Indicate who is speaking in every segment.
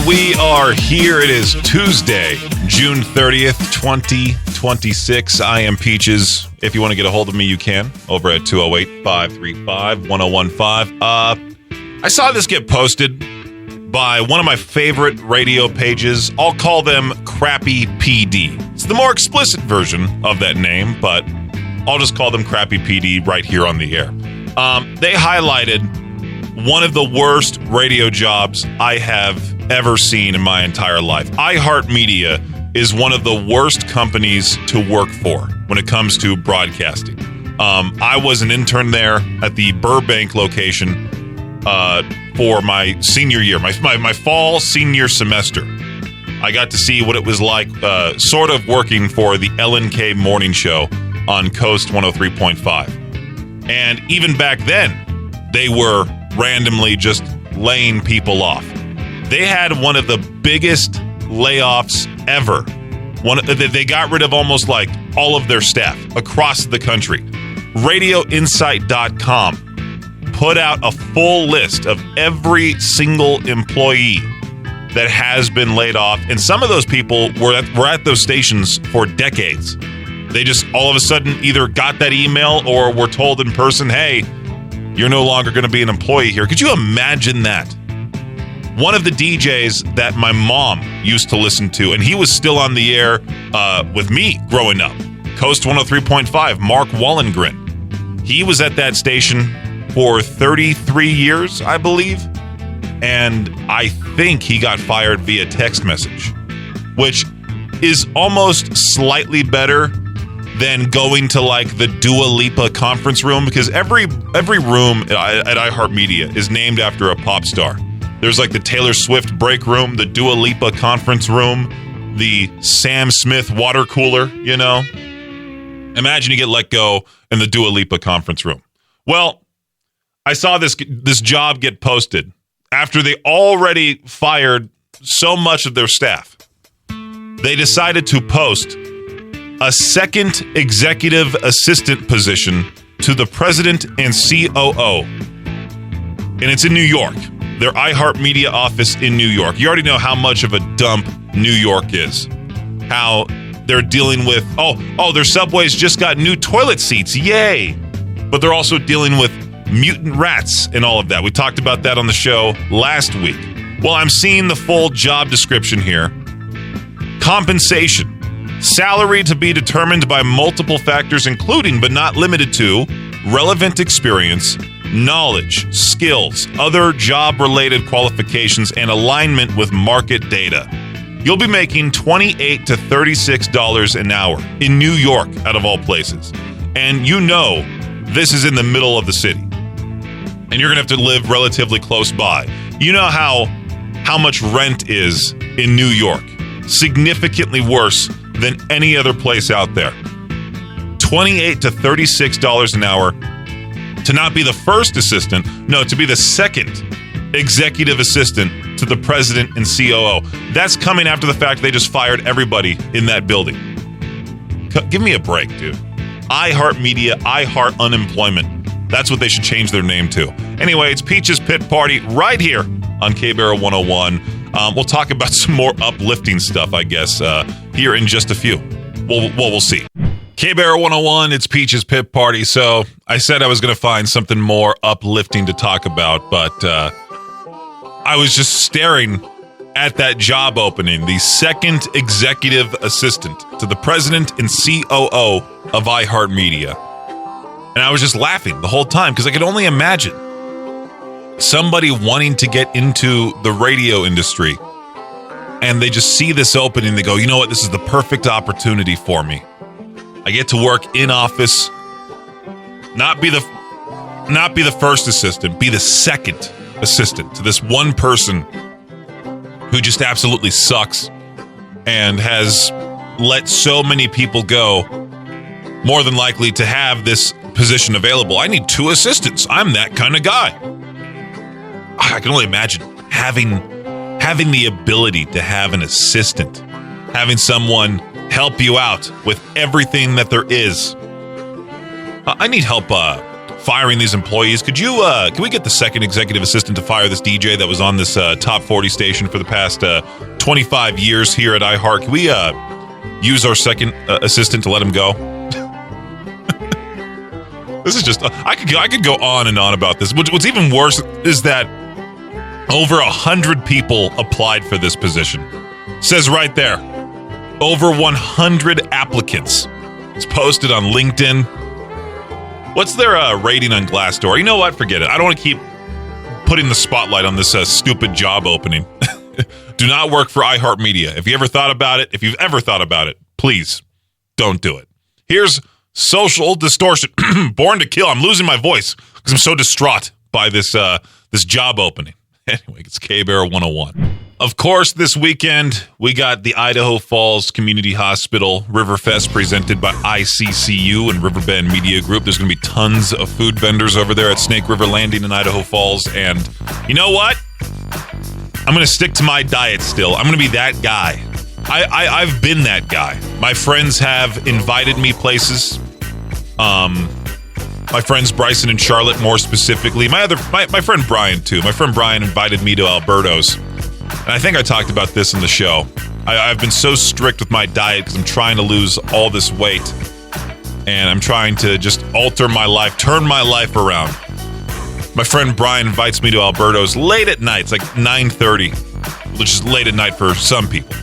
Speaker 1: We are here. It is Tuesday, June 30th, 2026. I am Peaches. If you want to get a hold of me, you can over at 208-535-1015. I saw this get posted by one of my favorite radio pages. I'll call them Crappy PD. It's the more explicit version of that name, but I'll just call them Crappy PD right here on the air. They highlighted one of the worst radio jobs I have ever seen in my entire life. iHeart Media is one of the worst companies to work for when it comes to broadcasting. I was an intern there at the Burbank location for my senior year, my fall senior semester. I got to see what it was like sort of working for the LNK morning show on Coast 103.5. And even back then, they were randomly just laying people off. They had one of the biggest layoffs ever. They got rid of almost like all of their staff across the country. RadioInsight.com put out a full list of every single employee that has been laid off. And some of those people were at those stations for decades. They just all of a sudden either got that email or were told in person, hey, you're no longer going to be an employee here. Could you imagine that? One of the DJs that my mom used to listen to, and he was still on the air with me growing up, Coast 103.5, Mark Wallengren. He was at that station for 33 years, I believe, and I think he got fired via text message, which is almost slightly better than going to like the Dua Lipa conference room, because every room at iHeartMedia is named after a pop star. There's like the Taylor Swift break room, the Dua Lipa conference room, the Sam Smith water cooler, you know? Imagine you get let go in the Dua Lipa conference room. Well, I saw this job get posted after they already fired so much of their staff. They decided to post a second executive assistant position to the president and COO. And it's in New York, their iHeartMedia office in New York. You already know how much of a dump New York is. How they're dealing with, their subways just got new toilet seats. Yay. But they're also dealing with mutant rats and all of that. We talked about that on the show last week. Well, I'm seeing the full job description here. Compensation. Salary to be determined by multiple factors, including but not limited to relevant experience, knowledge, skills, other job-related qualifications, and alignment with market data. You'll be making $28 to $36 an hour in New York, out of all places. And you know this is in the middle of the city. And you're going to have to live relatively close by. You know how much rent is in New York. Significantly worse than any other place out there. $28 to $36 an hour to not be the first assistant, no, to be the second executive assistant to the president and COO. That's coming after the fact they just fired everybody in that building. Give me a break, dude. iHeartMedia, iHeart Unemployment. That's what they should change their name to. Anyway, it's Peach's Pit Party right here on K-Barrel 101. We'll talk about some more uplifting stuff, I guess, here in just a few. We'll see. K-Barrel 101, it's Peach's Pit Party. So I said I was going to find something more uplifting to talk about, but I was just staring at that job opening, the second executive assistant to the president and COO of iHeartMedia. And I was just laughing the whole time because I could only imagine somebody wanting to get into the radio industry, and they just see this opening. They go, you know what? This is the perfect opportunity for me. I get to work in office, not be the first assistant, be the second assistant to this one person who just absolutely sucks and has let so many people go, more than likely to have this position available. I need two assistants. I'm that kind of guy. I can only imagine having the ability to have an assistant, having someone help you out with everything that there is. I need help firing these employees. Can we get the second executive assistant to fire this DJ that was on this top 40 station for the past 25 years here at iHeart? Can we use our second assistant to let him go? This is just, I could go on and on about this. What's even worse is that over 100 people applied for this position. Says right there, over 100 applicants. It's posted on LinkedIn. What's their rating on Glassdoor? You know what? Forget it. I don't want to keep putting the spotlight on this stupid job opening. Do not work for iHeartMedia. If you've ever thought about it, please don't do it. Here's Social Distortion. Born to Kill. I'm losing my voice because I'm so distraught by this job opening. Anyway, it's K-Bear 101. Of course, this weekend, we got the Idaho Falls Community Hospital Riverfest presented by ICCU and Riverbend Media Group. There's going to be tons of food vendors over there at Snake River Landing in Idaho Falls. And you know what? I'm going to stick to my diet still. I'm going to be that guy. I've been that guy. My friends have invited me places. My friends Bryson and Charlotte, more specifically. My friend Brian, too. My friend Brian invited me to Alberto's. And I think I talked about this in the show. I've been so strict with my diet because I'm trying to lose all this weight. And I'm trying to just alter my life, turn my life around. My friend Brian invites me to Alberto's late at night. It's like 9:30, which is late at night for some people.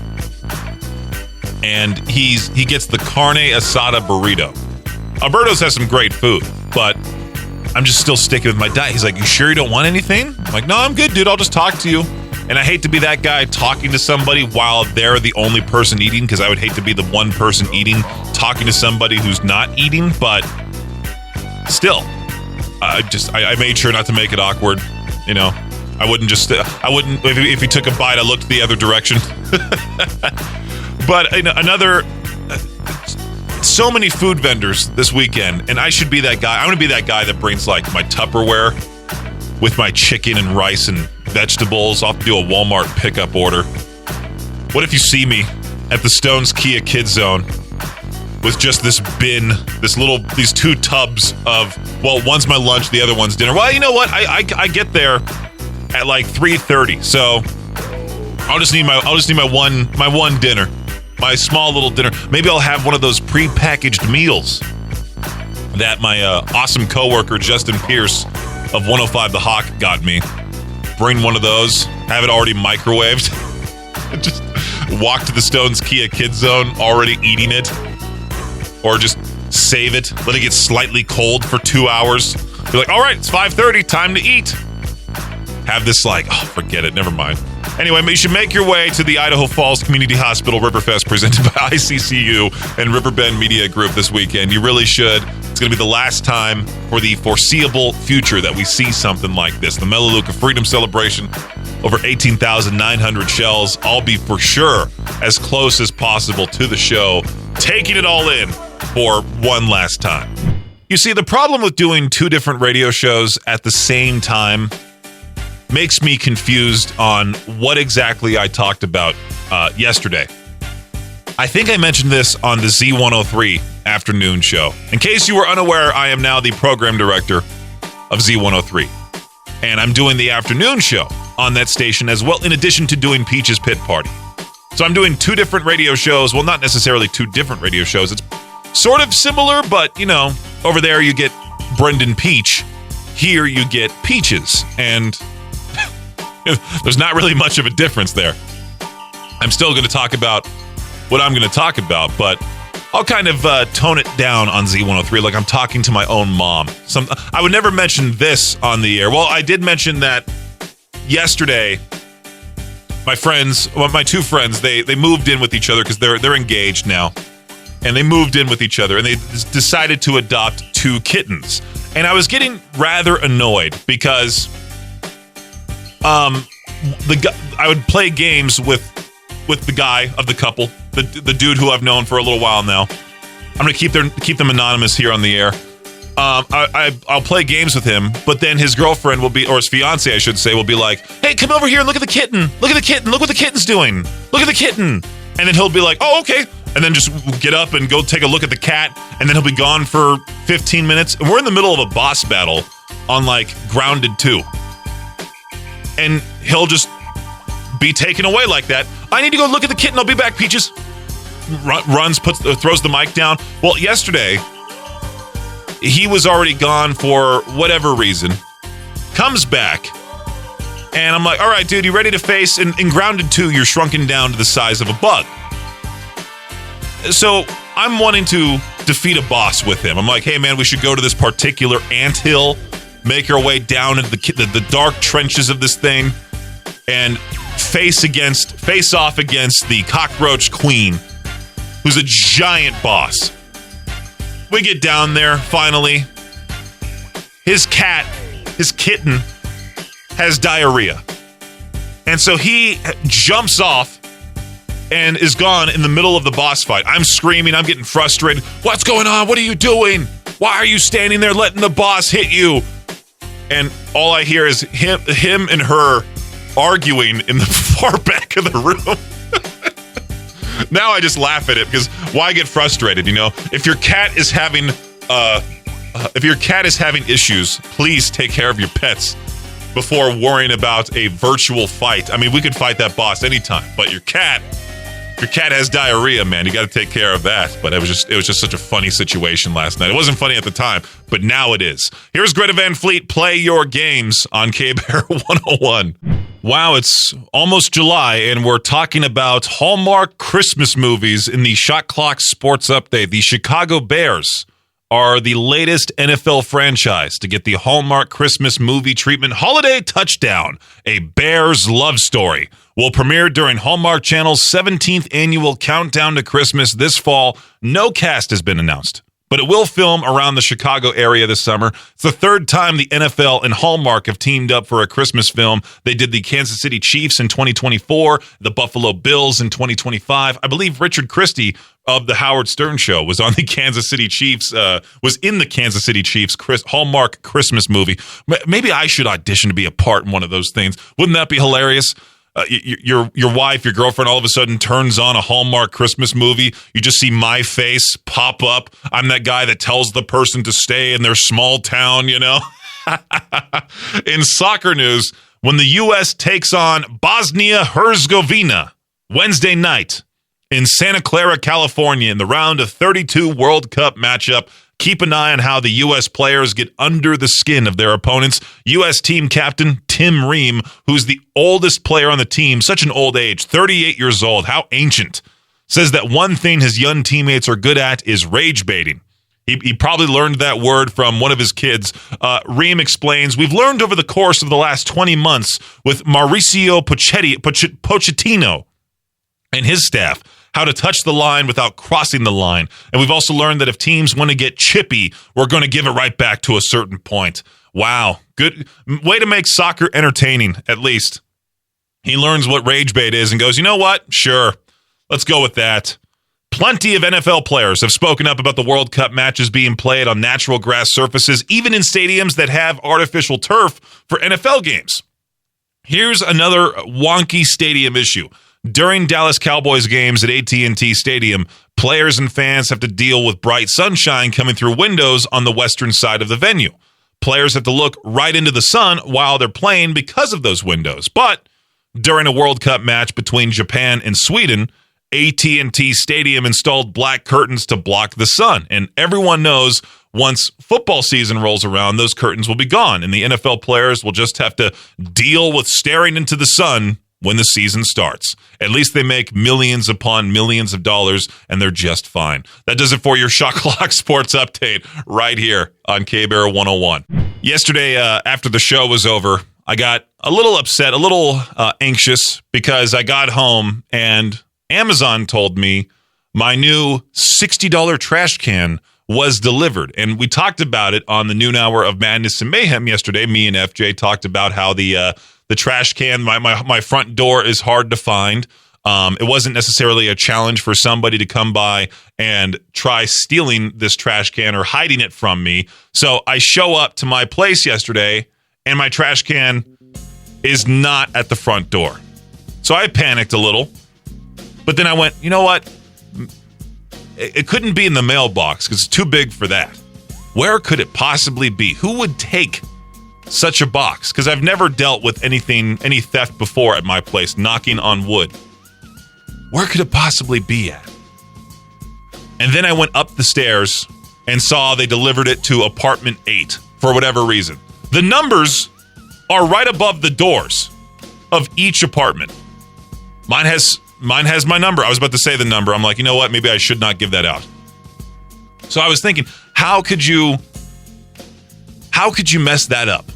Speaker 1: And he gets the carne asada burrito. Alberto's has some great food, but I'm just still sticking with my diet. He's like, "You sure you don't want anything?" I'm like, "No, I'm good, dude. I'll just talk to you." And I hate to be that guy talking to somebody while they're the only person eating, because I would hate to be the one person eating, talking to somebody who's not eating, but still, I made sure not to make it awkward, you know. I wouldn't, if he took a bite, I looked the other direction. But so many food vendors this weekend, and I should be that guy. I'm going to be that guy that brings like my Tupperware with my chicken and rice and vegetables. I'll have to do a Walmart pickup order. What if you see me at the Stones Kia Kids Zone with just this bin, these two tubs of, well, one's my lunch, the other one's dinner. Well, you know what? I get there at like 3:30, so I'll just need my one dinner, my small little dinner. Maybe I'll have one of those prepackaged meals that my awesome coworker Justin Pierce of 105 The Hawk got me. Bring one of those, have it already microwaved. Just walk to the Stones Kia Kids Zone already eating it. Or just save it, let it get slightly cold for 2 hours. Be like, all right, it's 5:30, time to eat. Have this forget it, never mind. Anyway, you should make your way to the Idaho Falls Community Hospital Riverfest presented by ICCU and Riverbend Media Group this weekend. You really should. It's going to be the last time for the foreseeable future that we see something like this. The Melaleuca Freedom Celebration, over 18,900 shells. I'll be for sure as close as possible to the show, taking it all in for one last time. You see, the problem with doing two different radio shows at the same time makes me confused on what exactly I talked about yesterday. I think I mentioned this on the Z103 afternoon show. In case you were unaware, I am now the program director of Z103. And I'm doing the afternoon show on that station as well, in addition to doing Peach's Pit Party. So I'm doing two different radio shows. Well, not necessarily two different radio shows. It's sort of similar, but, you know, over there you get Brendan Peach. Here you get Peaches. And there's not really much of a difference there. I'm still going to talk about what I'm going to talk about, but I'll kind of tone it down on Z103 like I'm talking to my own mom. I would never mention this on the air. Well, I did mention that yesterday, my two friends, they moved in with each other because they're engaged now. And they moved in with each other, and they decided to adopt two kittens. And I was getting rather annoyed because I would play games with the guy of the couple, the dude who I've known for a little while now. I'm going to keep them anonymous here on the air. I'll play games with him, but then his girlfriend will be, or his fiance, I should say, will be like, "Hey, come over here and look at the kitten. Look at the kitten. Look what the kitten's doing. Look at the kitten." And then he'll be like, "Oh, okay. and then just get up and go take a look at the cat, and then he'll be gone for 15 minutes. And we're in the middle of a boss battle on like Grounded 2. And he'll just be taken away like that. I need to go look at the kitten. I'll be back, Peaches. Runs, throws the mic down. Well, yesterday, he was already gone for whatever reason. Comes back. And I'm like, all right, dude, you ready to face? In Grounded 2, you're shrunken down to the size of a bug. So I'm wanting to defeat a boss with him. I'm like, hey, man, we should go to this particular anthill, make our way down into the dark trenches of this thing, and face off against the cockroach queen, who's a giant boss. We get down there, finally. His kitten, has diarrhea. And so he jumps off and is gone in the middle of the boss fight. I'm screaming. I'm getting frustrated. What's going on? What are you doing? Why are you standing there letting the boss hit you? And all I hear is him and her arguing in the far back of the room. Now I just laugh at it because why get frustrated? You know, if your cat is having issues, please take care of your pets before worrying about a virtual fight. I mean, we could fight that boss anytime, but your cat has diarrhea, man. You got to take care of that. But it was just such a funny situation last night. It wasn't funny at the time, but now it is. Here's Greta Van Fleet. Play your games on K-Bear 101. Wow, it's almost July, and we're talking about Hallmark Christmas movies in the Shot Clock Sports Update. The Chicago Bears are the latest NFL franchise to get the Hallmark Christmas movie treatment. Holiday Touchdown, a Bears love story, will premiere during Hallmark Channel's 17th annual Countdown to Christmas this fall. No cast has been announced, but it will film around the Chicago area this summer. It's the third time the NFL and Hallmark have teamed up for a Christmas film. They did the Kansas City Chiefs in 2024, the Buffalo Bills in 2025. I believe Richard Christie of the Howard Stern Show was on the Kansas City Chiefs, was in the Kansas City Chiefs Hallmark Christmas movie. Maybe I should audition to be a part in one of those things. Wouldn't that be hilarious? Your wife, your girlfriend, all of a sudden turns on a Hallmark Christmas movie. You just see my face pop up. I'm that guy that tells the person to stay in their small town, you know? In soccer news, when the U.S. takes on Bosnia-Herzegovina Wednesday night in Santa Clara, California, in the round of 32 World Cup matchup, keep an eye on how the U.S. players get under the skin of their opponents. U.S. team captain Tim Ream, who's the oldest player on the team, such an old age, 38 years old, how ancient, says that one thing his young teammates are good at is rage baiting. He probably learned that word from one of his kids. Ream explains, we've learned over the course of the last 20 months with Mauricio Pochettino and his staff how to touch the line without crossing the line. And we've also learned that if teams want to get chippy, we're going to give it right back to a certain point. Wow. Good way to make soccer entertaining, at least. He learns what rage bait is and goes, you know what? Sure. Let's go with that. Plenty of NFL players have spoken up about the World Cup matches being played on natural grass surfaces, even in stadiums that have artificial turf for NFL games. Here's another wonky stadium issue. During Dallas Cowboys games at AT&T Stadium, players and fans have to deal with bright sunshine coming through windows on the western side of the venue. Players have to look right into the sun while they're playing because of those windows. But during a World Cup match between Japan and Sweden, AT&T Stadium installed black curtains to block the sun. And everyone knows once football season rolls around, those curtains will be gone, and the NFL players will just have to deal with staring into the sun when the season starts. At least they make millions upon millions of dollars, and they're just fine. That does it for your Shot Clock Sports Update right here on K-Bear 101. Yesterday, after the show was over, I got a little upset, a little anxious, because I got home and Amazon told me my new $60 trash can was delivered. And we talked about it on the noon hour of Madness and Mayhem yesterday. Me and FJ talked about how the trash can, my front door is hard to find. It wasn't necessarily a challenge for somebody to come by and try stealing this trash can or hiding it from me. So I show up to my place yesterday, and my trash can is not at the front door. So I panicked a little, but then I went, you know what? It couldn't be in the mailbox because it's too big for that. Where could it possibly be? Who would take such a box? Because I've never dealt with any theft before at my place, knocking on wood. Where could it possibly be at? And then I went up the stairs and saw they delivered it to apartment 8 for whatever reason. The numbers are right above the doors of each apartment. Mine has my number. I was about to say the number. I'm like, you know what? Maybe I should not give that out. So I was thinking, how could you mess that up?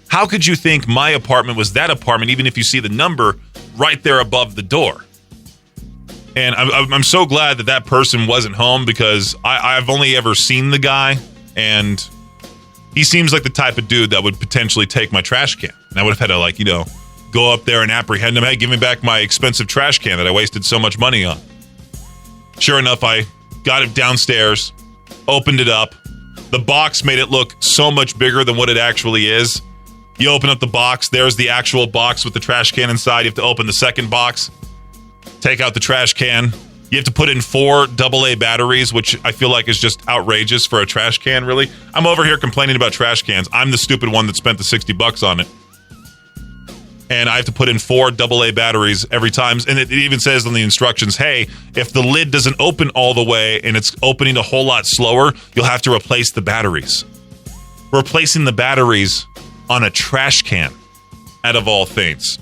Speaker 1: How could you think my apartment was that apartment, even if you see the number right there above the door? And I'm so glad that person wasn't home, because I've only ever seen the guy, and he seems like the type of dude that would potentially take my trash can. And I would have had to, go up there and apprehend him. Hey, give me back my expensive trash can that I wasted so much money on. Sure enough, I got it downstairs, opened it up. The box made it look so much bigger than what it actually is. You open up the box, there's the actual box with the trash can inside. You have to open the second box, take out the trash can. You have to put in 4 AA batteries, which I feel like is just outrageous for a trash can, really. I'm over here complaining about trash cans. I'm the stupid one that spent the $60 on it. And I have to put in 4 AA batteries every time. And it even says on the instructions, hey, if the lid doesn't open all the way and it's opening a whole lot slower, you'll have to replace the batteries. Replacing the batteries on a trash can, out of all things.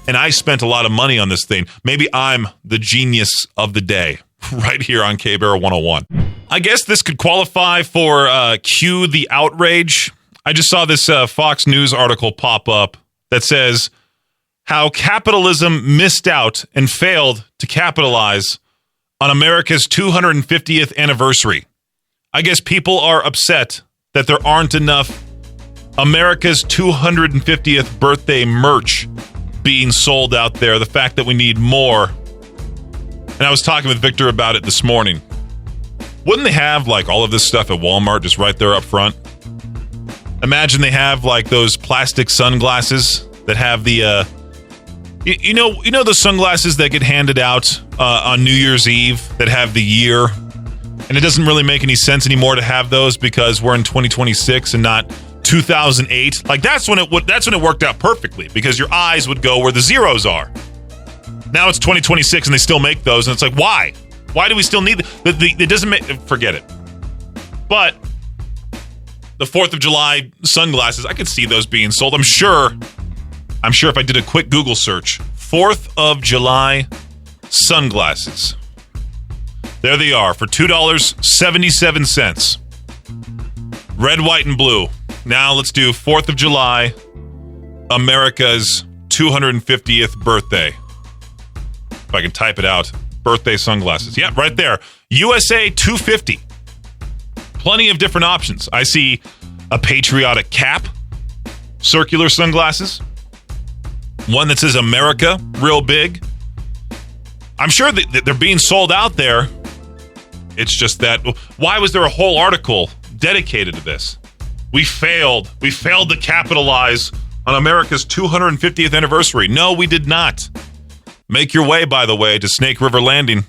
Speaker 1: And I spent a lot of money on this thing. Maybe I'm the genius of the day right here on K-Bear 101. I guess this could qualify for cue the outrage. I just saw this Fox News article pop up that says how capitalism missed out and failed to capitalize on America's 250th anniversary. I guess people are upset that there aren't enough America's 250th birthday merch being sold out there. The fact that we need more. And I was talking with Victor about it this morning. Wouldn't they have all of this stuff at Walmart just right there up front? Imagine they have those plastic sunglasses that have the you know those sunglasses that get handed out on New Year's Eve that have the year, and it doesn't really make any sense anymore to have those because we're in 2026 and not 2008. That's when it worked out perfectly, because your eyes would go where the zeros are. Now it's 2026 and they still make those, and it's why do we still need it? Doesn't make, forget it. But the 4th of July sunglasses, I could see those being sold. I'm sure if I did a quick Google search, 4th of July sunglasses. There they are for $2.77. Red, white, and blue. Now let's do 4th of July, America's 250th birthday. If I can type it out. Birthday sunglasses. Yeah, right there. USA 250. Plenty of different options. I see a patriotic cap, circular sunglasses, one that says America real big. I'm sure that they're being sold out there. It's just that, why was there a whole article dedicated to this? We failed to capitalize on America's 250th anniversary. No, we did not. Make your way, by the way, to Snake River Landing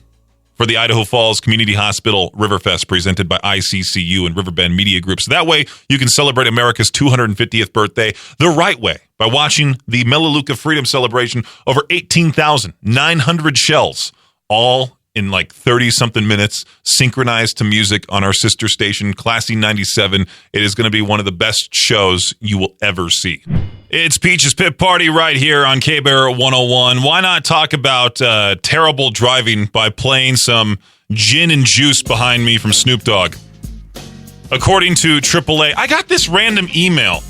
Speaker 1: for the Idaho Falls Community Hospital Riverfest, presented by ICCU and Riverbend Media Group. So that way you can celebrate America's 250th birthday the right way by watching the Melaleuca Freedom Celebration. Over 18,900 shells, all in 30-something minutes, synchronized to music on our sister station, Classy 97. It is going to be one of the best shows you will ever see. It's Peach's Pit Party right here on K-Bear 101. Why not talk about terrible driving by playing some Gin and Juice behind me from Snoop Dogg? According to AAA, I got this random email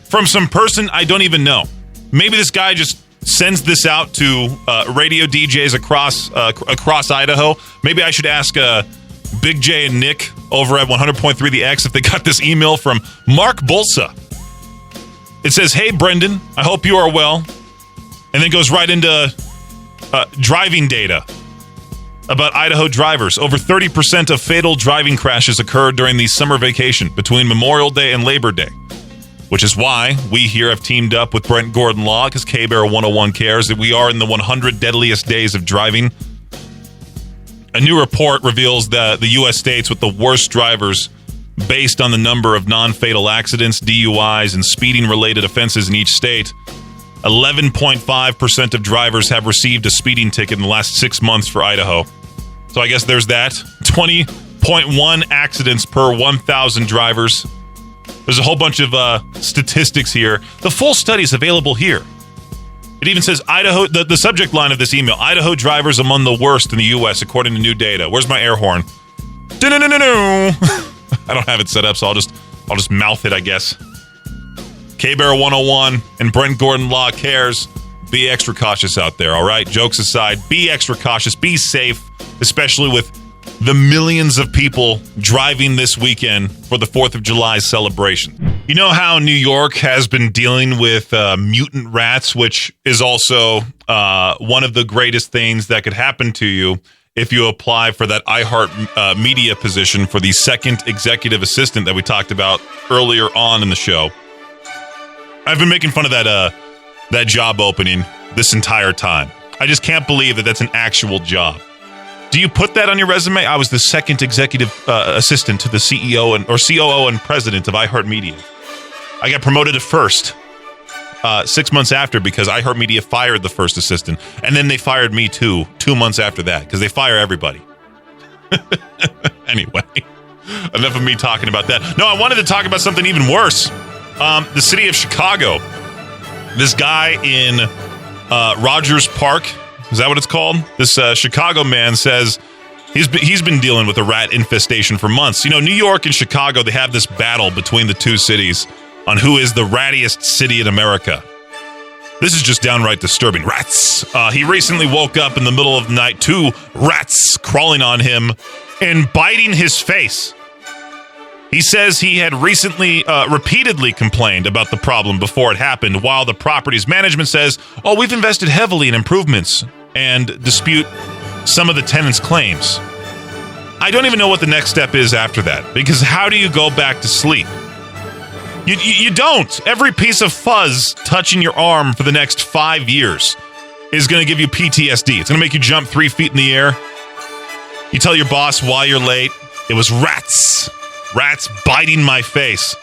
Speaker 1: from some person I don't even know. Maybe this guy just sends this out to radio DJs across Idaho. Maybe I should ask Big J and Nick over at 100.3 The X if they got this email from Mark Bolsa. It says, "Hey, Brendan, I hope you are well." And then goes right into driving data about Idaho drivers. Over 30% of fatal driving crashes occurred during the summer vacation between Memorial Day and Labor Day, which is why we here have teamed up with Brent Gordon Law, because K-Bear 101 cares that we are in the 100 deadliest days of driving. A new report reveals that the U.S. states with the worst drivers based on the number of non-fatal accidents, DUIs, and speeding-related offenses in each state. 11.5% of drivers have received a speeding ticket in the last 6 months for Idaho. So I guess there's that. 20.1 accidents per 1,000 drivers. There's a whole bunch of statistics here. The full study is available here. It even says Idaho, the subject line of this email, Idaho drivers among the worst in the U.S. according to new data. Where's my air horn? I don't have it set up, so I'll just mouth it, I guess. K-Bear 101 and Brent Gordon Law cares. Be extra cautious out there, all right? Jokes aside, be extra cautious. Be safe, especially with the millions of people driving this weekend for the 4th of July celebration. You know how New York has been dealing with mutant rats, which is also one of the greatest things that could happen to you if you apply for that iHeart media position for the second executive assistant that we talked about earlier on in the show. I've been making fun of that job opening this entire time. I just can't believe that that's an actual job. Do you put that on your resume? I was the second executive assistant to the CEO or COO and president of iHeartMedia. I got promoted to first 6 months after because iHeartMedia fired the first assistant. And then they fired me too 2 months after that because they fire everybody. Anyway, enough of me talking about that. No, I wanted to talk about something even worse. The city of Chicago. This guy in Rogers Park, is that what it's called? This Chicago man says he's been dealing with a rat infestation for months. You know, New York and Chicago, they have this battle between the two cities on who is the rattiest city in America. This is just downright disturbing. Rats. He recently woke up in the middle of the night, 2 rats crawling on him and biting his face. He says he had recently repeatedly complained about the problem before it happened, while the property's management says, we've invested heavily in improvements and dispute some of the tenants' claims. I don't even know what the next step is after that, because how do you go back to sleep? You don't. Every piece of fuzz touching your arm for the next 5 years is going to give you PTSD. It's going to make you jump 3 feet in the air. You tell your boss why you're late. It was rats. Rats biting my face.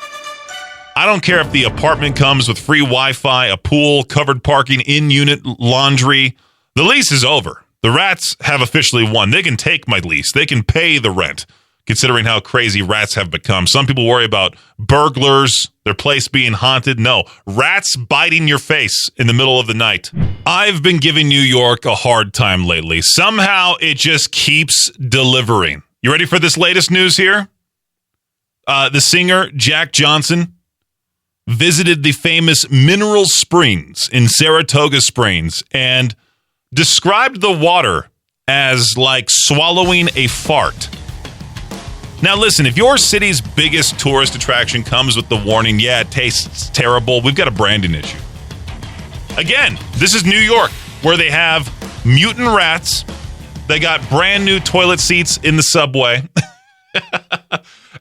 Speaker 1: I don't care if the apartment comes with free Wi-Fi, a pool, covered parking, in-unit laundry. The lease is over. The rats have officially won. They can take my lease. They can pay the rent, considering how crazy rats have become. Some people worry about burglars, their place being haunted. No, rats biting your face in the middle of the night. I've been giving New York a hard time lately. Somehow it just keeps delivering. You ready for this latest news here? The singer Jack Johnson visited the famous Mineral Springs in Saratoga Springs and described the water as like swallowing a fart. Now listen, if your city's biggest tourist attraction comes with the warning, yeah, it tastes terrible, we've got a branding issue. Again, this is New York, where they have mutant rats. They got brand new toilet seats in the subway.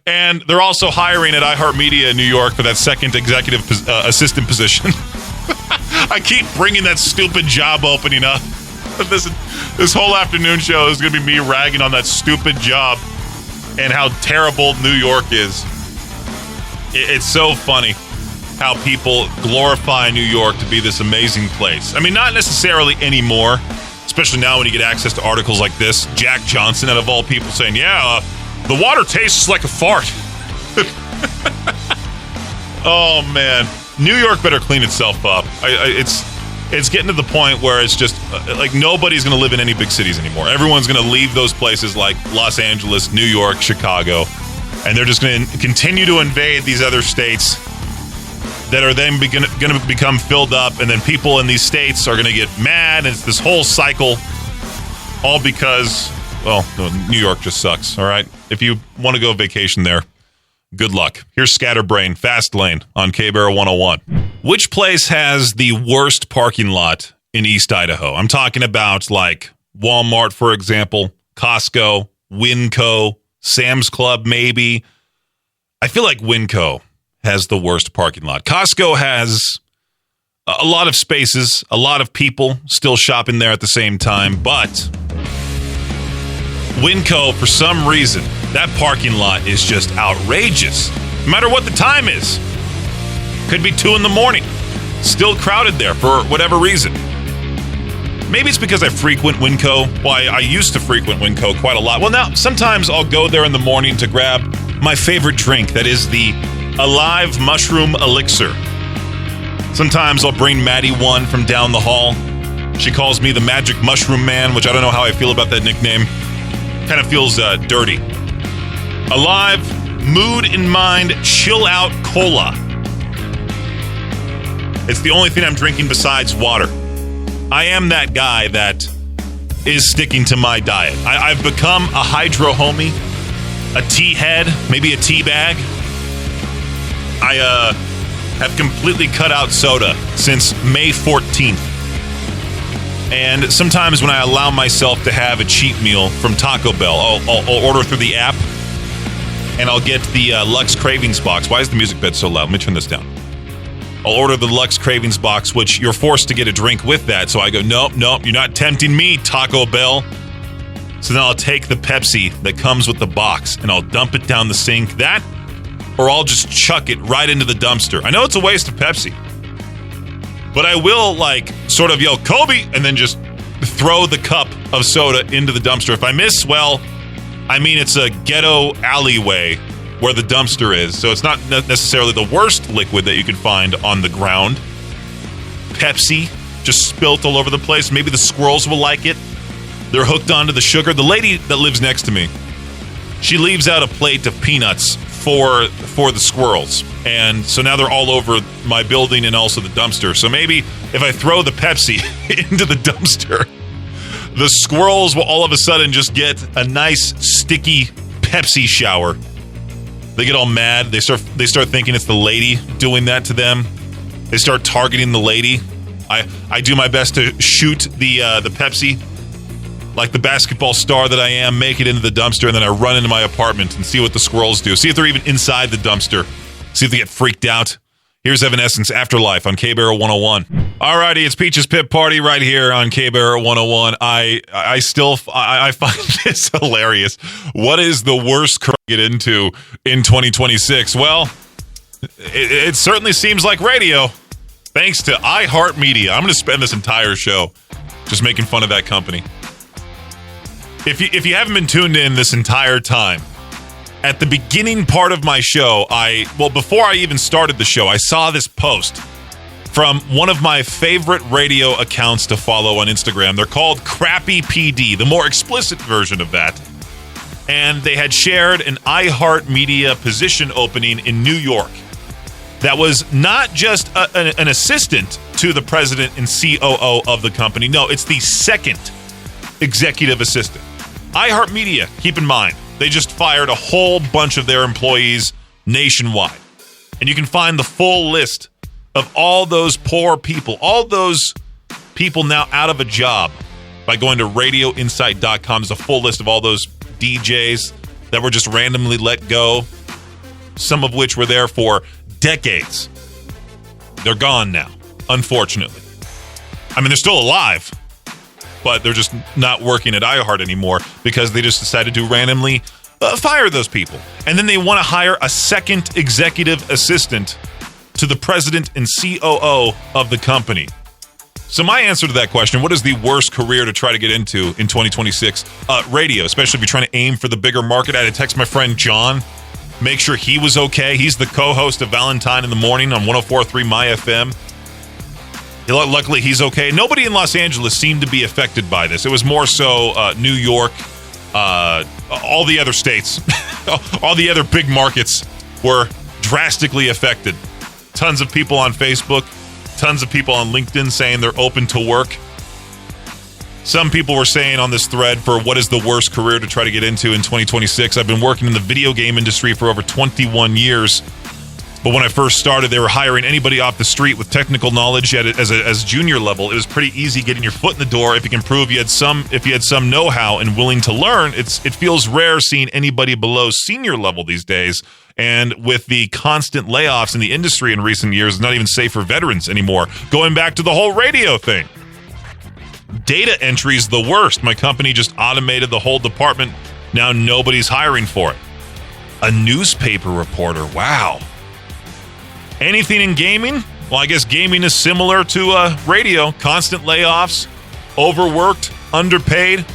Speaker 1: And they're also hiring at iHeartMedia in New York for that second executive assistant position. I keep bringing that stupid job opening up. This whole afternoon show is going to be me ragging on that stupid job and how terrible New York is. It's so funny how people glorify New York to be this amazing place. I mean, not necessarily anymore, especially now when you get access to articles like this. Jack Johnson, out of all people, saying, the water tastes like a fart. Oh, man. New York better clean itself up. It's getting to the point where it's just like nobody's going to live in any big cities anymore. Everyone's going to leave those places like Los Angeles, New York, Chicago, and they're just going to continue to invade these other states that are then going to become filled up, and then people in these states are going to get mad, and it's this whole cycle, all because, well, New York just sucks, all right? If you want to go vacation there, good luck. Here's Scatterbrain, Fast Lane on K-Bear 101. Which place has the worst parking lot in East Idaho? I'm talking about like Walmart, for example, Costco, Winco, Sam's Club, maybe. I feel like Winco has the worst parking lot. Costco has a lot of spaces, a lot of people still shopping there at the same time, but Winco, for some reason, that parking lot is just outrageous. No matter what the time is. Could be 2 a.m. Still crowded there for whatever reason. Maybe it's because I frequent Winco. Well, I used to frequent Winco quite a lot. Well, now, sometimes I'll go there in the morning to grab my favorite drink. That is the Alive Mushroom Elixir. Sometimes I'll bring Maddie one from down the hall. She calls me the Magic Mushroom Man, which I don't know how I feel about that nickname. Kind of feels dirty. Alive Mood in Mind Chill Out Cola. It's the only thing I'm drinking besides water. I am that guy that is sticking to my diet. I've become a hydro homie, a tea head, maybe a tea bag. I have completely cut out soda since May 14th. And sometimes when I allow myself to have a cheat meal from Taco Bell, I'll order through the app and I'll get the Lux Cravings box. Why is the music bed so loud? Let me turn this down. I'll order the Lux Cravings box, which you're forced to get a drink with that. So I go, nope, you're not tempting me, Taco Bell. So then I'll take the Pepsi that comes with the box and I'll dump it down the sink. That, or I'll just chuck it right into the dumpster. I know it's a waste of Pepsi, but I will sort of yell, Kobe, and then just throw the cup of soda into the dumpster. If I miss, well, I mean, it's a ghetto alleyway where the dumpster is, so it's not necessarily the worst liquid that you can find on the ground. Pepsi just spilt all over the place. Maybe the squirrels will like it. They're hooked onto the sugar. The lady that lives next to me, she leaves out a plate of peanuts for the squirrels, and so now they're all over my building and also the dumpster. So maybe if I throw the Pepsi into the dumpster, the squirrels will all of a sudden just get a nice sticky Pepsi shower. They get all mad. They start thinking it's the lady doing that to them. They start targeting the lady. I do my best to shoot the Pepsi like the basketball star that I am, make it into the dumpster, and then I run into my apartment and see what the squirrels do. See if they're even inside the dumpster. See if they get freaked out. Here's Evanescence Afterlife on K-Barrel 101. Alrighty, it's Peach's Pit Party right here on K-Barrel 101. I find this hilarious. What is the worst to get into in 2026? Well, it certainly seems like radio. Thanks to iHeart Media. I'm going to spend this entire show just making fun of that company. If you haven't been tuned in this entire time, at the beginning part of my show, before I even started the show, I saw this post from one of my favorite radio accounts to follow on Instagram. They're called Crappy PD, the more explicit version of that. And they had shared an iHeart Media position opening in New York that was not just an assistant to the president and COO of the company. No, it's the second executive assistant. iHeart Media, keep in mind, they just fired a whole bunch of their employees nationwide. And you can find the full list of all those poor people, all those people now out of a job by going to radioinsight.com. There's a full list of all those DJs that were just randomly let go, some of which were there for decades. They're gone now, unfortunately. I mean, they're still alive, but they're just not working at iHeart anymore because they just decided to randomly fire those people. And then they want to hire a second executive assistant to the president and COO of the company. So my answer to that question, what is the worst career to try to get into in 2026? Radio, especially if you're trying to aim for the bigger market. I had to text my friend John, make sure he was okay. He's the co-host of Valentine in the Morning on 104.3 My FM. Luckily, he's okay. Nobody in Los Angeles seemed to be affected by this. It was more so New York, all the other states, all the other big markets were drastically affected. Tons of people on Facebook, tons of people on LinkedIn saying they're open to work. Some people were saying on this thread for what is the worst career to try to get into in 2026. I've been working in the video game industry for over 21 years. But when I first started, they were hiring anybody off the street with technical knowledge as junior level. It was pretty easy getting your foot in the door if you can prove you had some know-how and willing to learn. It feels rare seeing anybody below senior level these days. And with the constant layoffs in the industry in recent years, it's not even safe for veterans anymore. Going back to the whole radio thing. Data entry is the worst. My company just automated the whole department Now nobody's hiring for it. A newspaper reporter. Wow. Anything in gaming? Well, I guess gaming is similar to radio. Constant layoffs, overworked, underpaid.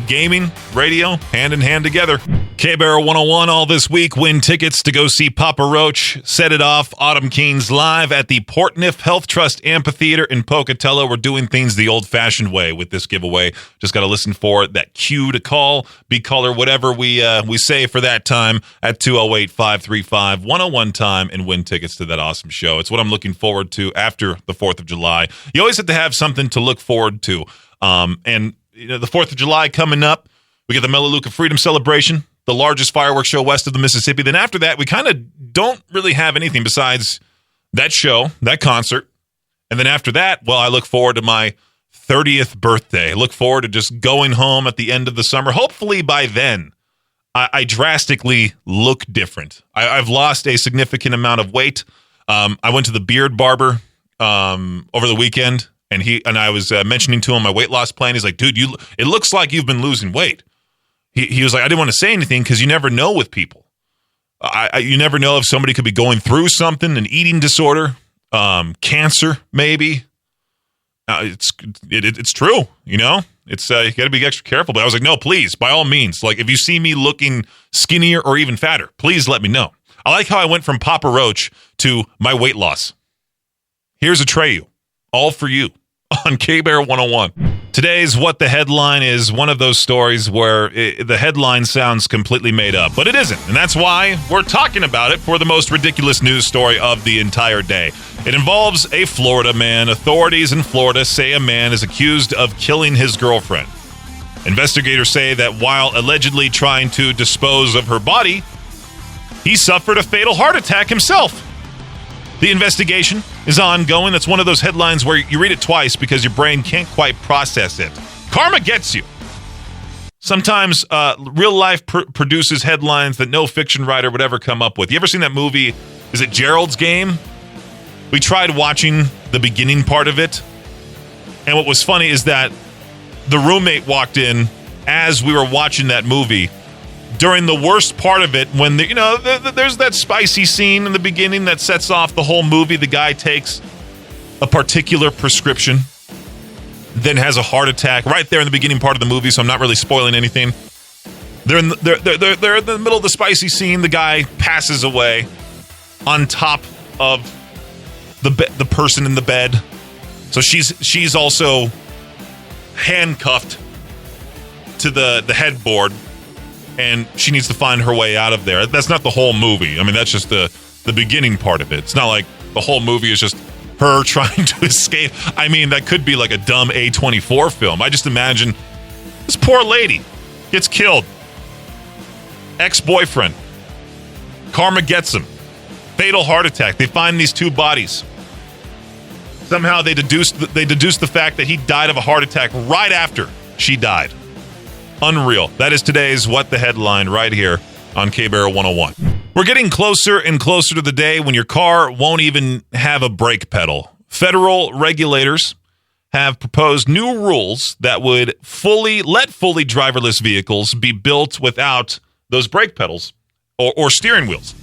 Speaker 1: Gaming, radio, hand in hand together. K-Barrel 101 all this week. Win tickets to go see Papa Roach set it off. Autumn Kings live at the Portneuf Health Trust Amphitheater in Pocatello. We're doing things the old-fashioned way with this giveaway. Just got to listen for that cue to call, be caller, whatever we say for that time at 208-535-101 time and win tickets to that awesome show. It's what I'm looking forward to after the 4th of July. You always have to have something to look forward to. And the 4th of July coming up, we get the Melaleuca Freedom Celebration, the largest fireworks show west of the Mississippi. Then after that, we kind of don't really have anything besides that show, that concert. And then after that, well, I look forward to my 30th birthday. I look forward to just going home at the end of the summer. Hopefully by then, I drastically look different. I've lost a significant amount of weight. I went to the beard barber over the weekend. And I was mentioning to him my weight loss plan. He's like, dude, it looks like you've been losing weight. He was like, I didn't want to say anything because you never know with people. You never know if somebody could be going through something, an eating disorder, cancer, maybe. It's true, you know? It's you got to be extra careful. But I was like, no, please, by all means. Like, if you see me looking skinnier or even fatter, please let me know. I like how I went from Papa Roach to my weight loss. Here's a Treyu, all for you. On K-Bear 101. Today's What the Headline is one of those stories where the headline sounds completely made up, but it isn't. And that's why we're talking about it for the most ridiculous news story of the entire day. It involves a Florida man. Authorities in Florida say a man is accused of killing his girlfriend. Investigators say that while allegedly trying to dispose of her body, he suffered a fatal heart attack himself. The investigation is ongoing. That's one of those headlines where you read it twice because your brain can't quite process it. Karma gets you. Sometimes real life produces headlines that no fiction writer would ever come up with. You ever seen that movie? Is it Gerald's Game? We tried watching the beginning part of it. And what was funny is that the roommate walked in as we were watching that movie. During the worst part of it, when there's that spicy scene in the beginning that sets off the whole movie. The guy takes a particular prescription, then has a heart attack right there in the beginning part of the movie. So I'm not really spoiling anything. They're in the middle of the spicy scene. The guy passes away on top of the person in the bed. So she's also handcuffed to the headboard. And she needs to find her way out of there. That's not the whole movie. I mean, that's just the beginning part of it. It's not like the whole movie is just her trying to escape. I mean, that could be like a dumb A24 film. I just imagine this poor lady gets killed. Ex-boyfriend. Karma gets him. Fatal heart attack. They find these two bodies. Somehow they deduce the fact that he died of a heart attack right after she died. Unreal. That is today's What the Headline right here on K-Barrel 101. We're getting closer and closer to the day when your car won't even have a brake pedal. Federal regulators have proposed new rules that would let fully driverless vehicles be built without those brake pedals or steering wheels.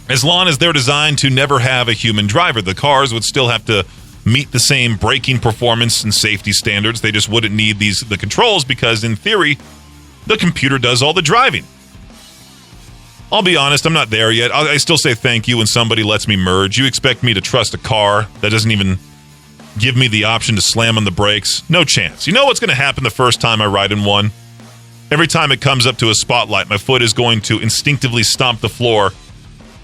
Speaker 1: As long as they're designed to never have a human driver, the cars would still have to meet the same braking performance and safety standards. They just wouldn't need the controls because, in theory, the computer does all the driving. I'll be honest, I'm not there yet. I still say thank you when somebody lets me merge. You expect me to trust a car that doesn't even give me the option to slam on the brakes? No chance. You know what's going to happen the first time I ride in one? Every time it comes up to a spotlight, my foot is going to instinctively stomp the floor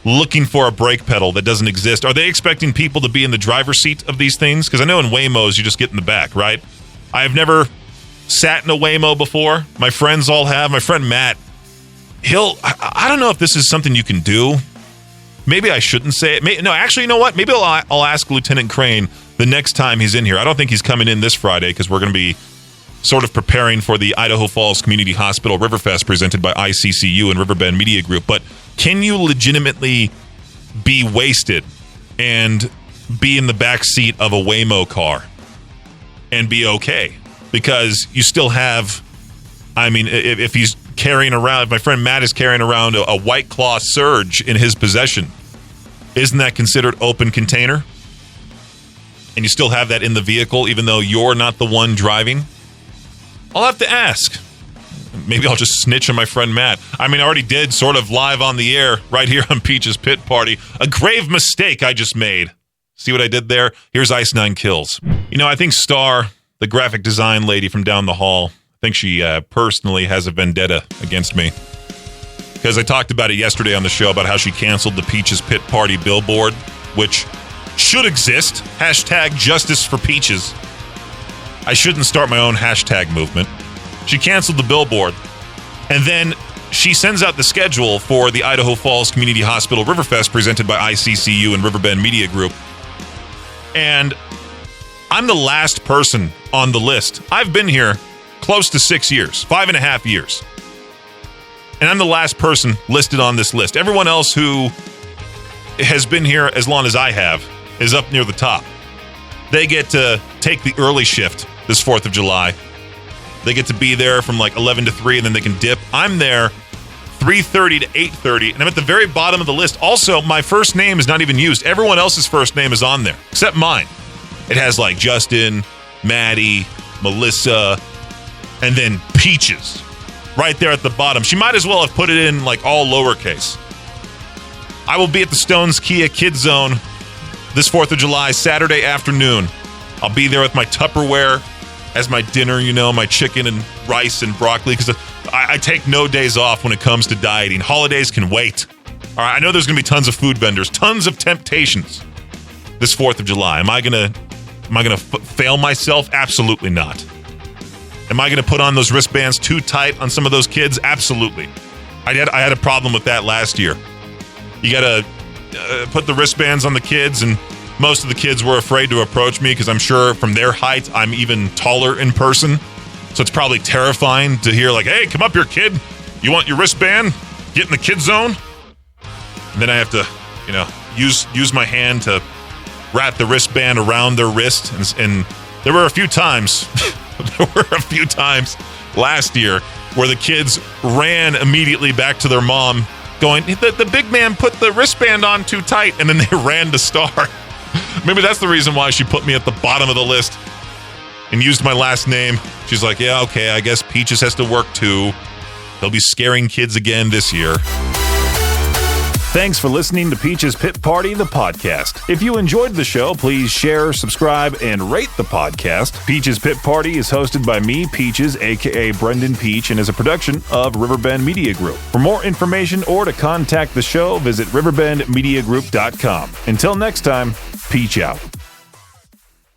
Speaker 1: looking for a brake pedal that doesn't exist. Are they expecting people to be in the driver's seat of these things? Because I know in Waymos, you just get in the back, right? I've never sat in a Waymo before. My friends all have. My friend Matt, I don't know if this is something you can do. Maybe I shouldn't say it. No, actually, you know what? Maybe I'll ask Lieutenant Crane the next time he's in here. I don't think he's coming in this Friday because we're going to be sort of preparing for the Idaho Falls Community Hospital Riverfest presented by ICCU and Riverbend Media Group. But can you legitimately be wasted and be in the back seat of a Waymo car and be okay? Because you still have, I mean, if he's carrying around, if my friend Matt is carrying around a White Claw Surge in his possession, isn't that considered open container? And you still have that in the vehicle, even though you're not the one driving? I'll have to ask. Maybe I'll just snitch on my friend Matt. I mean, I already did sort of live on the air right here on Peach's Pit Party. A grave mistake I just made. See what I did there? Here's Ice 9 Kills. You know, I think Star, the graphic design lady from down the hall, I think she personally has a vendetta against me. Because I talked about it yesterday on the show about how she canceled the Peach's Pit Party billboard, which should exist. Hashtag justice for Peaches. I shouldn't start my own hashtag movement. She canceled the billboard. And then she sends out the schedule for the Idaho Falls Community Hospital Riverfest presented by ICCU and Riverbend Media Group. And I'm the last person on the list. I've been here close to 6 years, 5.5 years. And I'm the last person listed on this list. Everyone else who has been here as long as I have is up near the top. They get to take the early shift this 4th of July. They get to be there from like 11 to 3, and then they can dip. I'm there 3:30 to 8:30, and I'm at the very bottom of the list. Also, my first name is not even used. Everyone else's first name is on there, except mine. It has like Justin, Maddie, Melissa, and then Peaches right there at the bottom. She might as well have put it in like all lowercase. I will be at the Stones Kia Kids Zone this 4th of July, Saturday afternoon. I'll be there with my Tupperware as my dinner, you know, my chicken and rice and broccoli, because I take no days off when it comes to dieting. Holidays can wait. All right, I know there's going to be tons of food vendors, tons of temptations this 4th of July. Am I going to fail myself? Absolutely not. Am I going to put on those wristbands too tight on some of those kids? Absolutely. I had a problem with that last year. You got to put the wristbands on the kids, and most of the kids were afraid to approach me because I'm sure from their height, I'm even taller in person. So it's probably terrifying to hear like, hey, come up here, kid. You want your wristband? Get in the kid zone. And then I have to, you know, use my hand to wrap the wristband around their wrist. And there were a few times last year where the kids ran immediately back to their mom going, the big man put the wristband on too tight, and then they ran to Star. Maybe that's the reason why she put me at the bottom of the list and used my last name. She's like, yeah, okay, I guess Peaches has to work too. They'll be scaring kids again this year. Thanks for listening to Peach's Pit Party, the podcast. If you enjoyed the show, please share, subscribe, and rate the podcast. Peach's Pit Party is hosted by me, Peaches, a.k.a. Brendan Peach, and is a production of Riverbend Media Group. For more information or to contact the show, visit riverbendmediagroup.com. Until next time, Peach out.